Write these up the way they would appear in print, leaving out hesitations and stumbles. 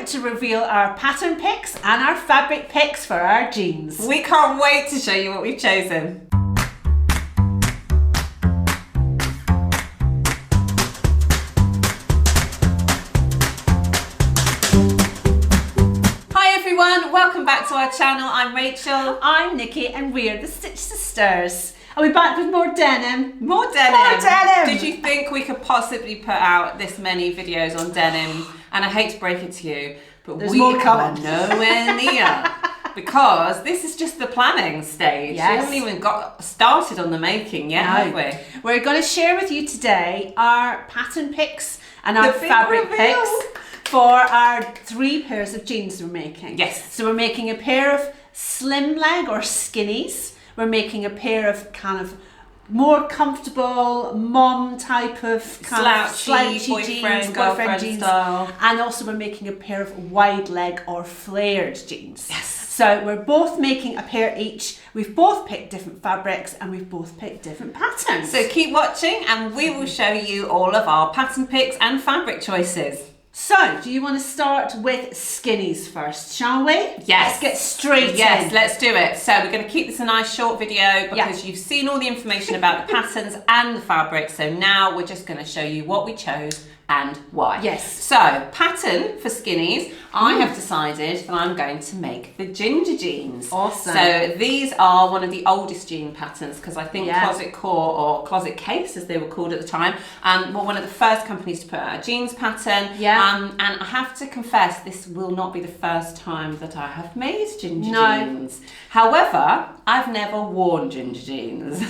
time to reveal our pattern picks and our fabric picks for our jeans. We can't wait to show you what we've chosen. Hi everyone, welcome back to our channel. I'm Rachel. I'm Nikki and we're the Stitch Sisters. Are we back with more denim? More denim. More denim. Did you think we could possibly put out this many videos on denim? And I hate to break it to you, but There's we more are coming. nowhere near. Because this is just the planning stage. Yes. We haven't even got started on the making yet, have we? We're going to share with you today our pattern picks and our The big fabric reveal. picks for our 3 pairs of jeans we're making. Yes. So we're making a pair of slim leg or skinnies. We're making a pair of kind of more comfortable mom type of kind of slouchy boyfriend, jeans, girlfriend jeans. style. And also we're making a pair of wide leg or flared jeans. Yes. So we're both making a pair each. We've both picked different fabrics and we've both picked different patterns. So keep watching and we will show you all of our pattern picks and fabric choices. So, do you want to start with skinnies first, shall we? Yes. Let's get straight in. Yes, let's do it. So we're going to keep this a nice short video because you've seen all the information about the patterns and the fabric. So now we're just going to show you what we chose and why. Yes. So, pattern for skinnies, I have decided that I'm going to make the ginger jeans. Awesome. So these are one of the oldest jean patterns because I think Closet Core or Closet Case as they were called at the time were one of the first companies to put out a jeans pattern. And I have to confess this will not be the first time that I have made ginger jeans. However, I've never worn ginger jeans.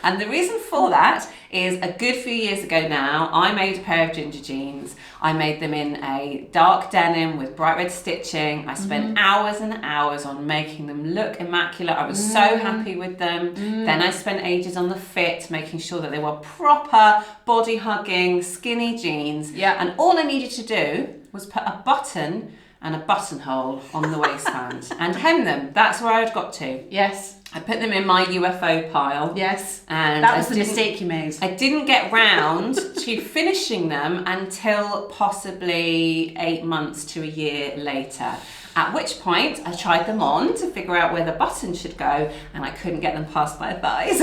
And the reason for that is a good few years ago now, I made a pair of ginger jeans. I made them in a dark denim with bright red stitching. I spent hours and hours on making them look immaculate. I was so happy with them. Then I spent ages on the fit, making sure that they were proper body hugging, skinny jeans. And all I needed to do was put a button and a buttonhole on the waistband and hem them. That's where I'd got to. Yes. I put them in my UFO pile. Yes. And that was the mistake you made. I didn't get round to finishing them until possibly 8 months to a year later. At which point I tried them on to figure out where the button should go and I couldn't get them past my thighs.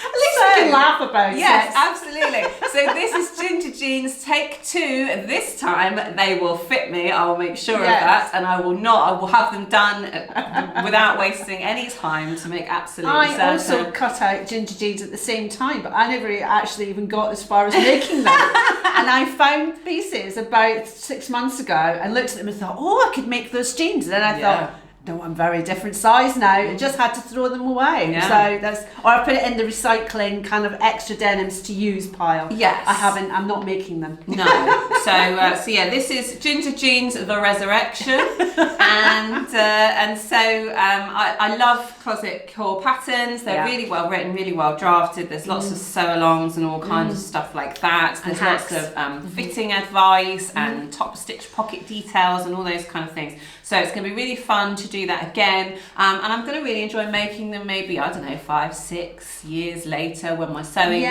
At least we can laugh about it. Yes, absolutely. So this is ginger jeans take 2. This time they will fit me. I will make sure of that, and I will have them done without wasting any time to make absolutely certain. I also cut out ginger jeans at the same time, but I never actually even got as far as making them. And I found pieces about 6 months ago and looked at them and thought, oh, I could make those jeans. And then I thought, no, I'm very different size now. I just had to throw them away. So that's, or I put it in the recycling kind of extra denims to use pile. Yes. I'm not making them. No. So yeah, this is ginger jeans, the resurrection. And so I love Closet Core patterns. They're really well written, really well drafted. There's lots of sew-alongs and all kinds of stuff like that. There's lots of fitting advice and top stitch pocket details and all those kind of things. So it's going to be really fun to do that again. And I'm going to really enjoy making them maybe, I don't know, 5-6 years later when my sewing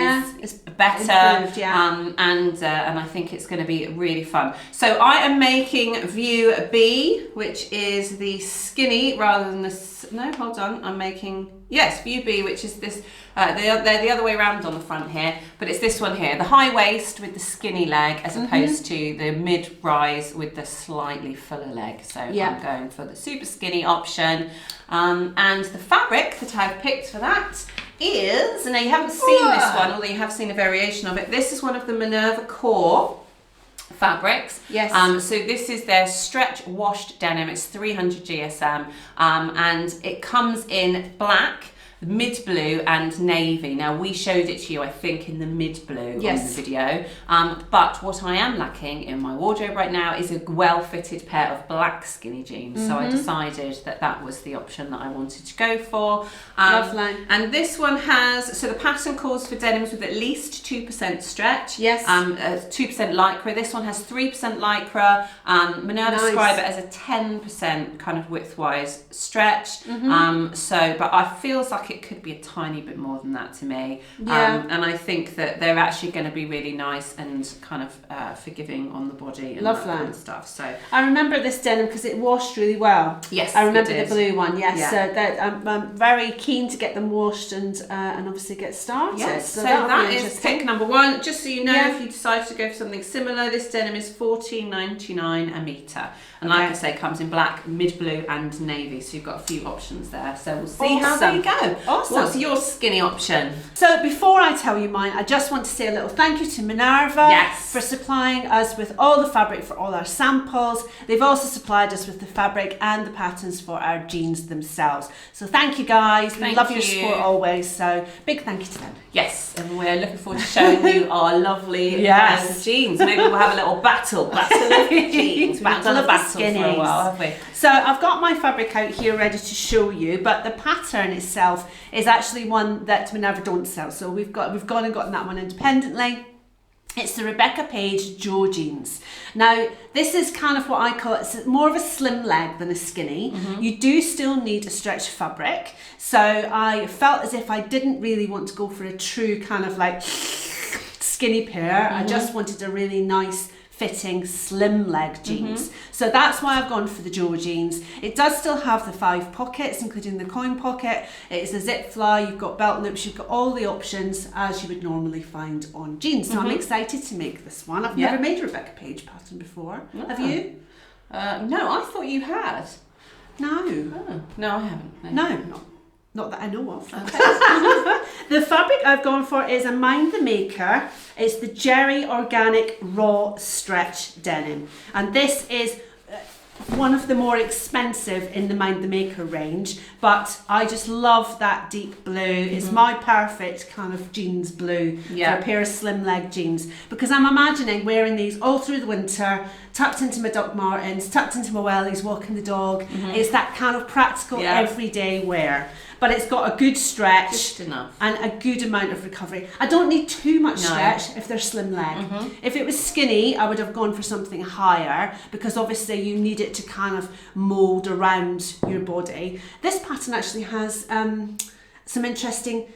is better. Improved, and I think it's going to be really fun. So I am making View B, which is the skinny rather than the, no, hold on, I'm making, yes, View B, which is this, they're the other way around on the front here, but it's this one here, the high waist with the skinny leg as opposed to the mid-rise with the slightly fuller leg. So I'm going for the super skinny option. And the fabric that I've picked for that is, now you haven't seen this one, although you have seen a variation of it. This is one of the Minerva Core fabrics. Yes. So this is their stretch washed denim. It's 300 GSM and it comes in black, mid blue and navy. Now we showed it to you, I think, in the mid blue on the video. But what I am lacking in my wardrobe right now is a well-fitted pair of black skinny jeans. So I decided that that was the option that I wanted to go for. Lovely. And this one has, so the pattern calls for denims with at least 2% stretch. Yes. 2% lycra. This one has 3% lycra. Minerva describe it as a 10% kind of width-wise stretch. So, but I feels like like it could be a tiny bit more than that to me. Yeah. And I think that they're actually going to be really nice and kind of forgiving on the body and that kind of stuff. So I remember this denim because it washed really well. Yes, I remember the blue one. Yes, yeah. so that, I'm very keen to get them washed and obviously get started. Yes, so that is pick number one. Just so you know, if you decide to go for something similar, this denim is $14.99 a metre. And like I say, comes in black, mid blue and navy. So you've got a few options there. So we'll see how they go. Awesome. What's your skinny option? So before I tell you mine, I just want to say a little thank you to Minerva for supplying us with all the fabric for all our samples. They've also supplied us with the fabric and the patterns for our jeans themselves. So thank you guys. We love your support always. So big thank you to them. Yes, and we're looking forward to showing you our lovely jeans. Maybe we'll have a little battle of jeans. Battle of the for a while, have we? So I've got my fabric out here ready to show you, but the pattern itself is actually one that Minerva don't sell. So we've gone and gotten that one independently. It's the Rebecca Page Joe jeans. Now, this is kind of what I call it's more of a slim leg than a skinny. You do still need a stretch fabric. So I felt as if I didn't really want to go for a true kind of like skinny pair. I just wanted a really nice fitting slim leg jeans. So that's why I've gone for the Joe jeans. It does still have the 5 pockets, including the coin pocket. It is a zip fly, you've got belt loops, you've got all the options as you would normally find on jeans. So I'm excited to make this one. I've never made a Rebecca Page pattern before. Have you? No, I thought you had. No. Oh. No, I haven't. No, not that I know of. The fabric I've gone for is a Mind the Maker. It's the Geri Organic Raw Stretch Denim. And this is one of the more expensive in the Mind the Maker range, but I just love that deep blue. It's my perfect kind of jeans blue for a pair of slim leg jeans, because I'm imagining wearing these all through the winter, tucked into my Doc Martens, tucked into my wellies, walking the dog. It's that kind of practical everyday wear. But it's got a good stretch. Just enough. And a good amount of recovery. I don't need too much stretch if they're slim leg. If it was skinny, I would have gone for something higher, because obviously you need it to kind of mould around your body. This pattern actually has some interesting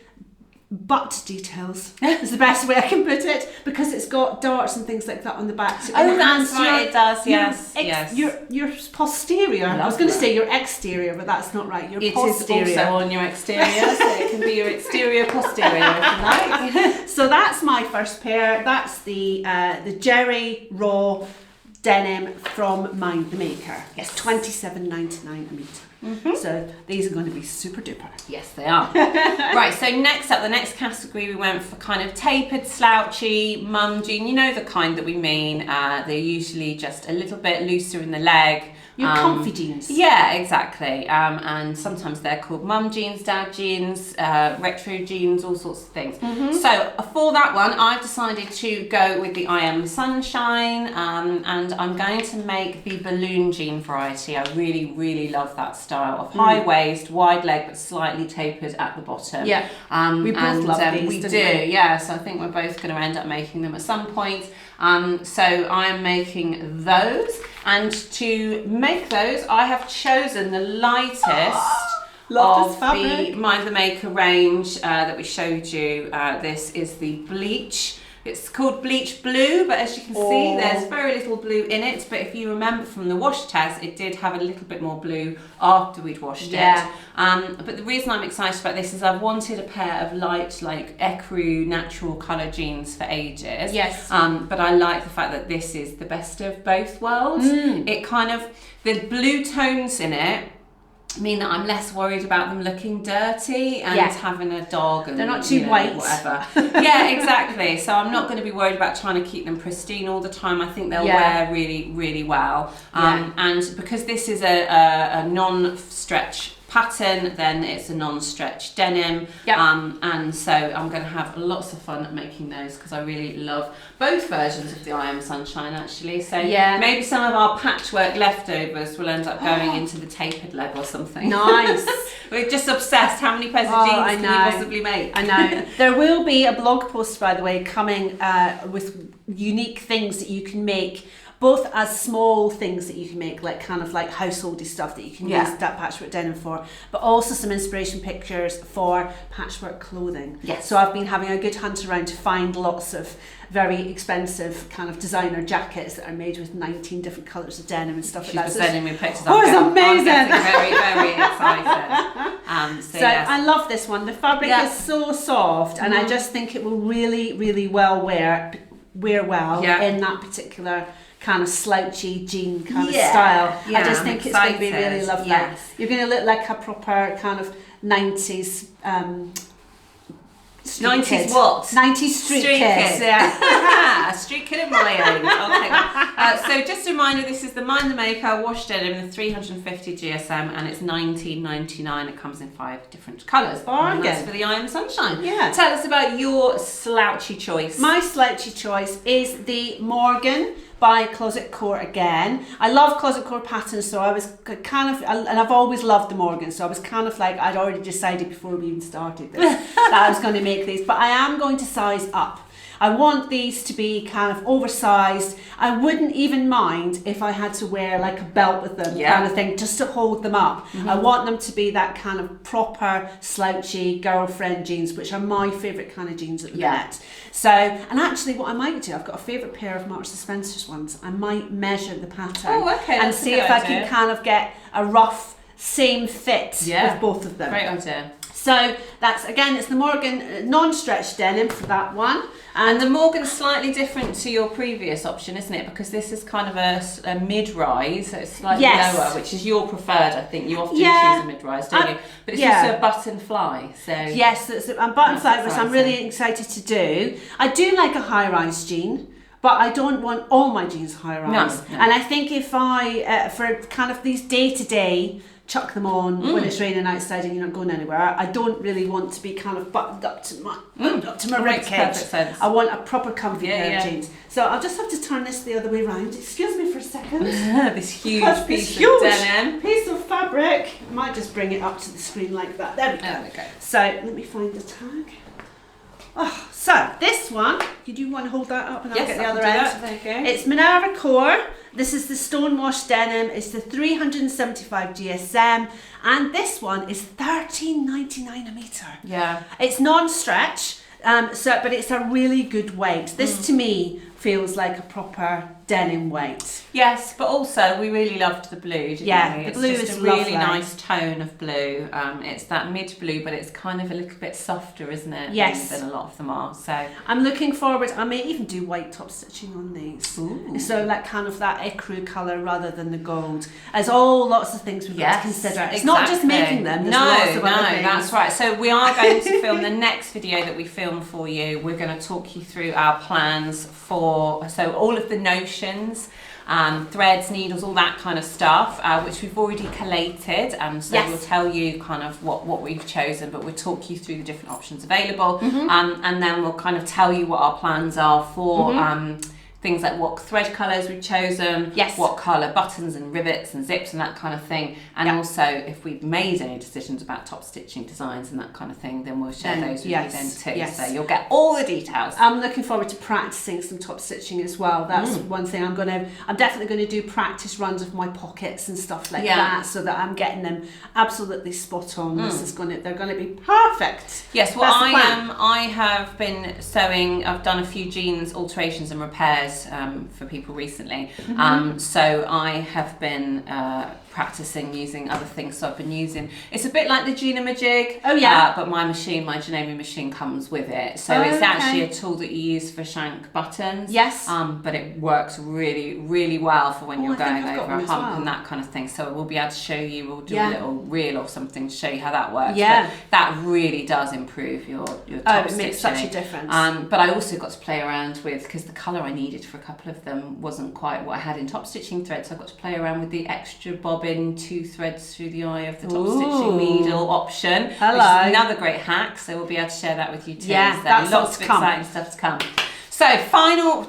butt details. Is the best way I can put it, because it's got darts and things like that on the back. So that's right, it does, yes. Your posterior. I was going to say your exterior, but that's not right. Your posterior. It is also on your exterior, so it can be your exterior posterior if you like. So that's my first pair. That's the Geri Raw Denim from Mind the Maker. It's $27.99 a metre. So these are going to be super duper. Yes, they are. Right, so next up, the next category, we went for kind of tapered, slouchy, mum jean. You know the kind that we mean. They're usually just a little bit looser in the leg. Your comfy jeans. Yeah, exactly. And sometimes they're called mum jeans, dad jeans, retro jeans, all sorts of things. So for that one, I've decided to go with the I Am Sunshine, and I'm going to make the balloon jean variety. I really, really love that style of high waist, wide leg, but slightly tapered at the bottom. Yeah, we both love these. We do, yeah. So I think we're both going to end up making them at some point. So I'm making those, and to make those I have chosen the lightest of the Mind the Maker range that we showed you. This is the Bleach. It's called Bleached Blue, but as you can see, there's very little blue in it. But if you remember from the wash test, it did have a little bit more blue after we'd washed it. But the reason I'm excited about this is I've wanted a pair of light, like ecru natural colour jeans for ages. Yes. But I like the fact that this is the best of both worlds. It kind of, the blue tones in it mean that I'm less worried about them looking dirty and having a dog, and they're not too white, whatever. Yeah, exactly. So I'm not going to be worried about trying to keep them pristine all the time. I think they'll wear really, really well. And because this is a non-stretch pattern, then it's a non-stretch denim. And so I'm going to have lots of fun making those, because I really love both versions of the I Am Sunshine actually. So maybe some of our patchwork leftovers will end up going into the tapered leg or something. Nice. We're just obsessed. How many pairs of jeans can you possibly make? I know. There will be a blog post, by the way, coming with unique things that you can make both as small things that you can make, like kind of like householdy stuff that you can use that patchwork denim for, but also some inspiration pictures for patchwork clothing. Yes. So I've been having a good hunt around to find lots of very expensive kind of designer jackets that are made with 19 different colours of denim and stuff like that. She's sending me pictures. Oh, it's amazing! I'm getting very, very excited. So yes. I love this one. The fabric is so soft, and I just think it will really, really well wear well in that particular kind of slouchy jean kind of style. I just think it's going to be really lovely. Yes. You're going to look like a proper kind of 90s 90s what? 90s street kids. Yeah. A street kid of my age. Okay. So just a reminder, this is the Mind the Maker wash denim, the 350 GSM, and it's $19.99. It comes in 5 different colours. Bargain. That's for the eye and the sunshine. Yeah. Tell us about your slouchy choice. My slouchy choice is the Morgan by Closet Core again. I love Closet Core patterns, so I was kind of, and I've always loved the Morgan, so I was kind of like, I'd already decided before we even started this that I was going to make these, but I am going to size up. I want these to be kind of oversized. I wouldn't even mind if I had to wear like a belt with them, kind of thing, just to hold them up. I want them to be that kind of proper slouchy girlfriend jeans, which are my favourite kind of jeans at the minute. So, and actually what I might do, I've got a favourite pair of Marks and Spencer's ones. I might measure the pattern and see if I can kind of get a rough same fit with both of them. Great idea. So that's, again, it's the Morgan non-stretch denim for that one. And the Morgan's slightly different to your previous option, isn't it? Because this is kind of a mid-rise, so it's slightly lower, which is your preferred, I think. You often choose a mid-rise, don't you? But it's also a button fly, so... Yes, it's a button fly, which I'm really excited to do. I do like a high-rise jean, but I don't want all my jeans high-rise. No. And I think if I, for kind of these day-to-day, chuck them on when it's raining outside and you're not going anywhere. I don't really want to be kind of buttoned up to my rib cage. I want a proper comfy pair of jeans. So I'll just have to turn this the other way around. Excuse me for a second. This huge piece of denim. Piece of fabric. I might just bring it up to the screen like that. There we go. So let me find the tag. Oh, so this one, did you want to hold that up and I'll get the other end? There you go. It's Minerva Core. This is the Stonewash denim. It's the 375 GSM, and this one is $13.99 a metre. Yeah. It's non-stretch, but it's a really good weight. This to me feels like a proper denim weight. Yes, but also we really loved the blue, didn't we? The blue is just a really nice tone of blue. It's that mid blue, but it's kind of a little bit softer, isn't it? Yes. Than a lot of them are. So I'm looking forward. I may even do white top stitching on these. Ooh. So like kind of that ecru colour rather than the gold. There's lots of things we've got to consider. It's not just making them. There's lots of other things. That's right. So we are going to film the next video that we film for you. We're going to talk you through our plans for all of the notions, threads, needles, all that kind of stuff, which we've already collated. So we'll tell you kind of what we've chosen, but we'll talk you through the different options available, and then we'll kind of tell you what our plans are for things like what thread colours we've chosen, what colour buttons and rivets and zips and that kind of thing, and also if we've made any decisions about top stitching designs and that kind of thing, then we'll share those with you then too. So you'll get all the details. I'm looking forward to practicing some top stitching as well. That's one thing I'm definitely going to do practice runs of my pockets and stuff like that, so that I'm getting them absolutely spot on. They're going to be perfect. Yes, well I have been sewing. I've done a few jeans alterations and repairs for people recently, so I have been practicing using other things. So I've been using, it's a bit like the Gina-majig, but my Janemi machine comes with it, so it's actually a tool that you use for shank buttons, but it works really, really well for when you're going over a hump and that kind of thing. So we'll be able to show you, we'll do a little reel or something to show you how that works. But that really does improve your top stitching. It makes such a difference. But I also got to play around with, because the colour I needed for a couple of them wasn't quite what I had in top stitching threads, so I got to play around with the extra bobbin 2 threads through the eye of the top stitching needle option, which is another great hack, so we'll be able to share that with you too. That's lots of exciting stuff to come. So final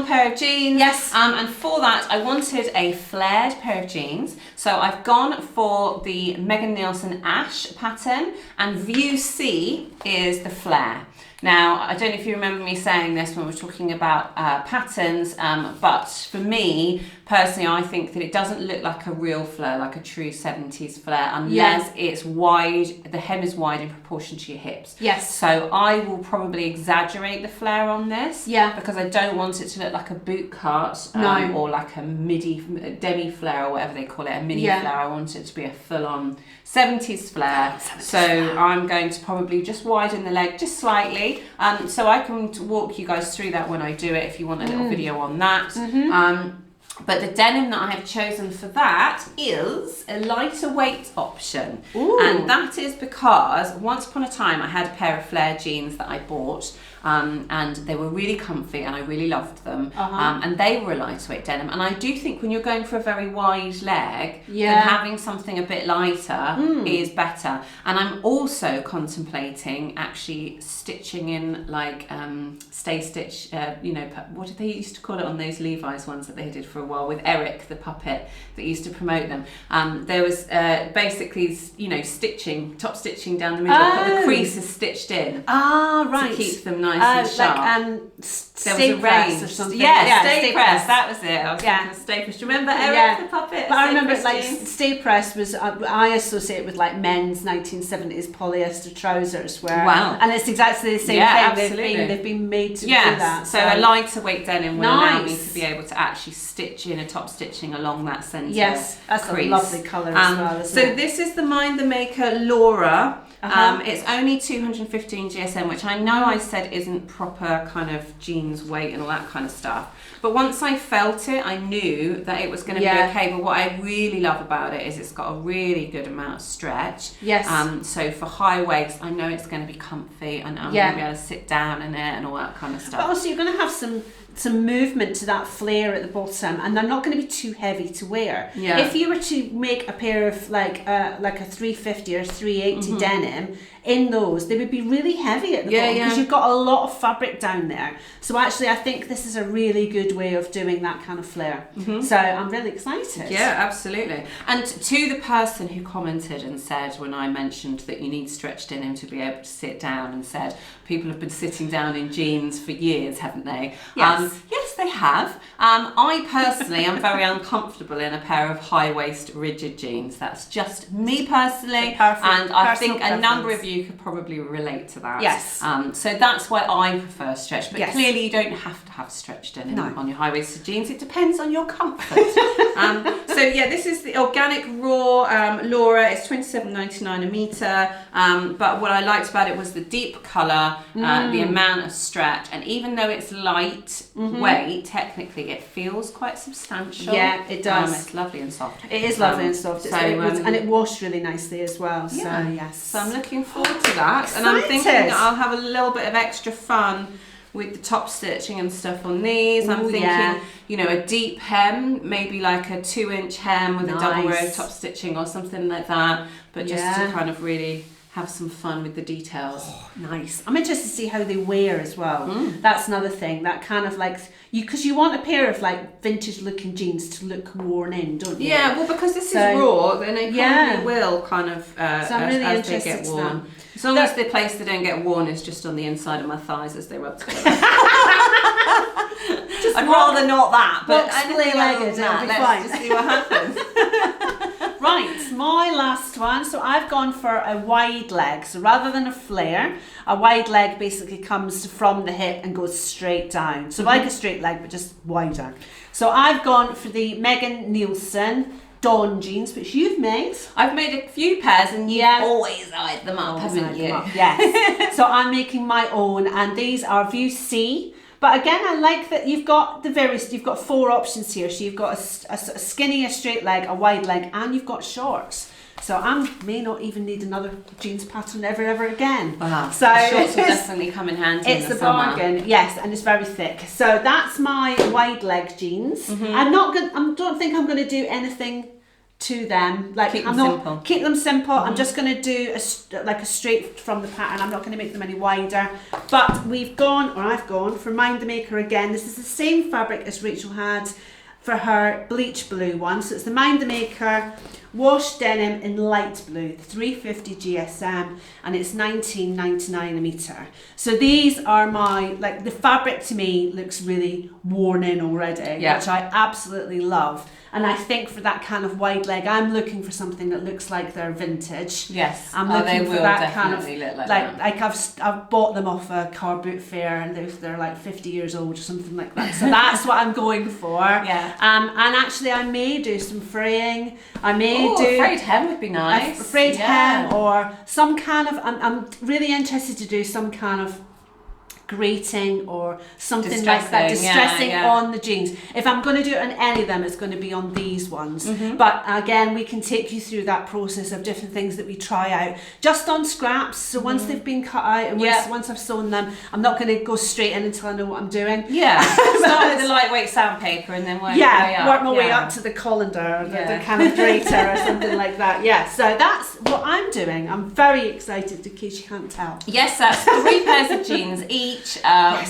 pair of jeans. And for that I wanted a flared pair of jeans, so I've gone for the Megan Nielsen Ash pattern, and View C is the flare. Now, I don't know if you remember me saying this when we were talking about patterns, but for me, personally, I think that it doesn't look like a real flare, like a true 70s flare, unless it's wide, the hem is wide in proportion to your hips. Yes. So I will probably exaggerate the flare on this, because I don't want it to look like a boot cut or like a demi flare or whatever they call it, a mini flare. I want it to be a full-on 70s flare. So I'm going to probably just widen the leg just slightly. So I can walk you guys through that when I do it if you want a little video on that. But the denim that I have chosen for that is a lighter weight option. And that is because once upon a time I had a pair of flare jeans that I bought, and they were really comfy and I really loved them, and they were a lightweight denim, and I do think when you're going for a very wide leg, then having something a bit lighter is better. And I'm also contemplating actually stitching in like stay stitch, you know, what did they used to call it on those Levi's ones that they did for a while with Eric the puppet that used to promote them. There was basically, you know, stitching, top stitching down the middle, but the crease is stitched in to keep them nice and sharp. Like there was a range or something. Stay press. That was it. I was thinking stay press. Do you remember Eric the puppet? But I remember like stay press was I associate with like men's 1970s polyester trousers where and it's exactly the same thing. Absolutely. They've been made to do that. So a lighter weight denim will allow me to be able to actually stitch in a top stitching along that centre. Yes, that's crease. A lovely colour as well, isn't it? So this is the Mind the Maker Lora. It's only 215 GSM, which I know I said isn't proper kind of jeans weight and all that kind of stuff. But once I felt it, I knew that it was going to be okay. But what I really love about it is it's got a really good amount of stretch. Yes. So for high waist, I know it's going to be comfy and I'm going to be able to sit down in it and all that kind of stuff. But also you're going to have some movement to that flare at the bottom, and they're not going to be too heavy to wear. If you were to make a pair of like a 350 or 380 denim in those, they would be really heavy at the bottom because you've got a lot of fabric down there. So actually I think this is a really good way of doing that kind of flare. So I'm really excited. Yeah, absolutely. And to the person who commented and said when I mentioned that you need stretch denim to be able to sit down, and said people have been sitting down in jeans for years, haven't they? Yes, they have. I personally am very uncomfortable in a pair of high-waist rigid jeans. That's just me personally, and I think a number of you could probably relate to that. Yes. So that's why I prefer stretch, but clearly you don't have to have stretch denim on your high-waisted jeans. It depends on your comfort. So yeah, this is the organic raw Lora. It's $27.99 a metre. But what I liked about it was the deep colour, the amount of stretch, and even though it's light weight, technically it feels quite substantial. Yeah, it does. It's lovely and soft. It is lovely and soft. And it washed really nicely as well. So yes. So I'm looking forward to that. And I'm thinking that I'll have a little bit of extra fun with the top stitching and stuff on these. I'm thinking, you know, a deep hem, maybe like a 2-inch hem with a double row top stitching or something like that. But just to kind of really have some fun with the details. Nice. I'm interested to see how they wear as well. That's another thing. That kind of like because you want a pair of like vintage looking jeans to look worn in, don't you? Yeah, well, because this is raw, then they probably will kind of so I'm really as interested they get to worn. know. As long as the place they don't get worn is just on the inside of my thighs as they rub together. I'd rather not that, but legged, let's just see what happens. Right, my last one. So I've gone for a wide leg. So rather than a flare, a wide leg basically comes from the hip and goes straight down. So like a straight leg, but just wider. So I've gone for the Megan Nielsen Dawn jeans, which you've made. I've made a few pairs, and you've always eyed them up, haven't you? Yes. So I'm making my own, and these are View C. But again, I like that you've got you've got 4 options here. So you've got a skinny, a straight leg, a wide leg, and you've got shorts. So I may not even need another jeans pattern ever again. Wow. So shorts will definitely come in handy. It's in the a summer. bargain, yes, and it's very thick. So that's my wide leg jeans. I don't think I'm going to do anything to them. Like keep them simple. Keep them simple. I'm just going to do a straight from the pattern. I'm not going to make them any wider. But I've gone for Mind the Maker again. This is the same fabric as Rachel had. for her bleach blue one. So it's the Mind the Maker wash denim in light blue, 350 GSM, and it's $19.99 a metre. So these are my, like, the fabric to me looks really worn in already, which I absolutely love. And I think for that kind of wide leg, I'm looking for something that looks like they're vintage. Yes, I'm looking for that kind of look like like I've bought them off a car boot fair, and they're like 50 years old or something like that. So that's what I'm going for. Yeah. And actually, I may do some fraying. I may do frayed hem would be nice. A frayed hem, or some kind of. I'm really interested to do some kind of grating or something like that, distressing on the jeans. If I'm going to do it on any of them, it's going to be on these ones. But again, we can take you through that process of different things that we try out just on scraps. So once they've been cut out and once I've sewn them, I'm not going to go straight in until I know what I'm doing. Start with the lightweight sandpaper and then work my way up to the colander, the kind of grater or something like that. So that's what I'm doing. I'm very excited, in case you can't tell. Yes, that's 3 pairs of jeans each.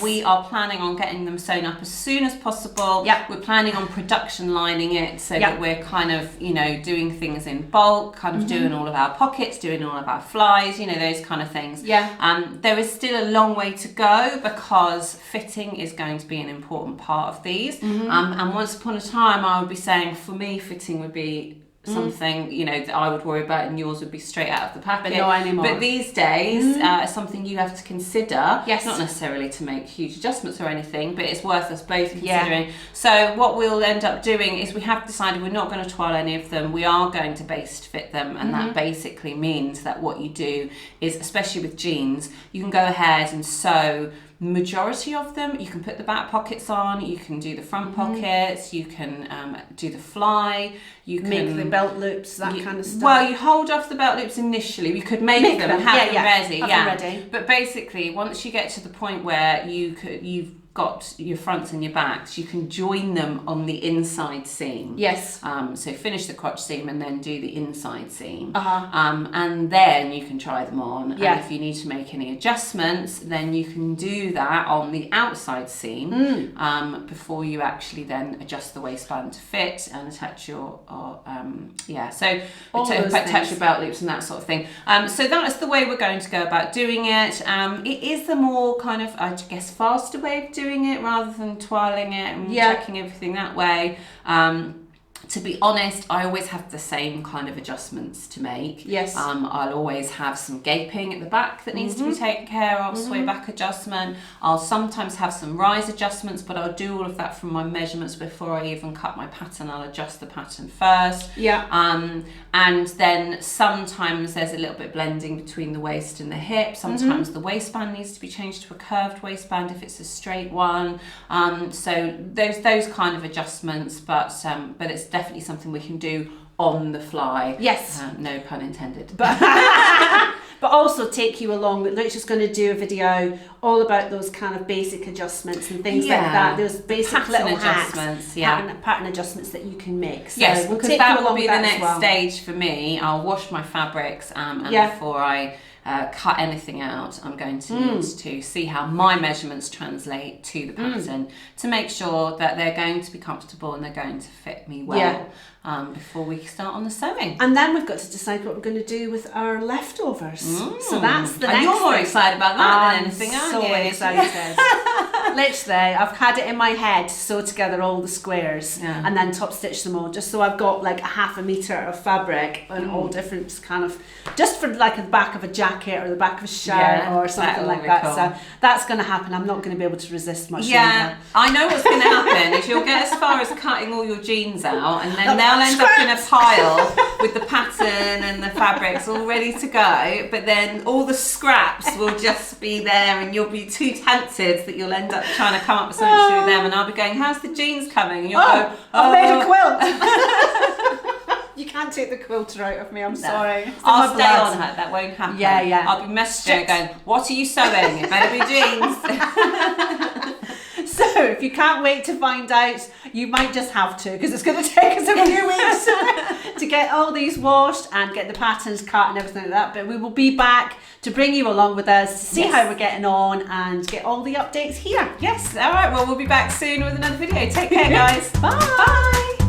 We are planning on getting them sewn up as soon as possible. We're planning on production lining it so that we're kind of, doing things in bulk, kind of doing all of our pockets, doing all of our flies, those kind of things. There is still a long way to go because fitting is going to be an important part of these. And once upon a time, I would be saying, for me, fitting would be something that I would worry about, and yours would be straight out of the packet. But not anymore. But these days, something you have to consider. Not necessarily to make huge adjustments or anything, but it's worth us both considering. So what we'll end up doing is we have decided we're not going to toile any of them. We are going to baste fit them, and that basically means that what you do is, especially with jeans, you can go ahead and sew majority of them. You can put the back pockets on, you can do the front pockets, you can do the fly, you can make the belt loops, that kind of stuff. Well, you hold off the belt loops initially. You could make them and have them ready. But basically, once you get to the point where you've got your fronts and your backs, you can join them on the inside seam. So finish the crotch seam and then do the inside seam. And then you can try them on. And if you need to make any adjustments, then you can do that on the outside seam before you actually then adjust the waistband to fit and attach your attach your belt loops and that sort of thing. So that is the way we're going to go about doing it. It is the more kind of, I guess, faster way of doing it rather than twiling it and checking everything that way. To be honest, I always have the same kind of adjustments to make. I'll always have some gaping at the back that needs to be taken care of, sway back adjustment. I'll sometimes have some rise adjustments, but I'll do all of that from my measurements before I even cut my pattern. I'll adjust the pattern first. And then sometimes there's a little bit blending between the waist and the hip. Sometimes the waistband needs to be changed to a curved waistband if it's a straight one. So those kind of adjustments, but it's definitely something we can do on the fly. No pun intended. But also take you along. Luke's just going to do a video all about those kind of basic adjustments and things like that. Those basic pattern little adjustments, pattern adjustments that you can make. So because that will be the next stage for me. I'll wash my fabrics and before I cut anything out, I'm going to need to see how my measurements translate to the pattern to make sure that they're going to be comfortable and they're going to fit me well before we start on the sewing. And then we've got to decide what we're going to do with our leftovers. So that's the next thing. You're more excited about that than anything, aren't you? So excited. Literally, I've had it in my head to sew together all the squares and then top stitch them all, just so I've got like a half a metre of fabric and all different kind of, just for like the back of a jacket or the back of a shirt or something like that. Cool. So that's going to happen. I'm not going to be able to resist much longer. I know what's going to happen is you'll get as far as cutting all your jeans out, and then they'll end up in a pile with the pattern and the fabrics all ready to go, but then all the scraps will just be there and you'll be too tempted that you'll end up trying to come up with something to do with them, and I'll be going, how's the jeans coming? And you'll go, I've made a quilt. You can't take the quilter out of me, I'm sorry. I'll stay on her, that won't happen. I'll be messaging her going, what are you sewing? It better be jeans. So if you can't wait to find out, you might just have to, because it's going to take us a few weeks to get all these washed and get the patterns cut and everything like that. But we will be back to bring you along with us to see how we're getting on and get all the updates here. Yes, all right, well, we'll be back soon with another video. Take care, guys. Bye. Bye.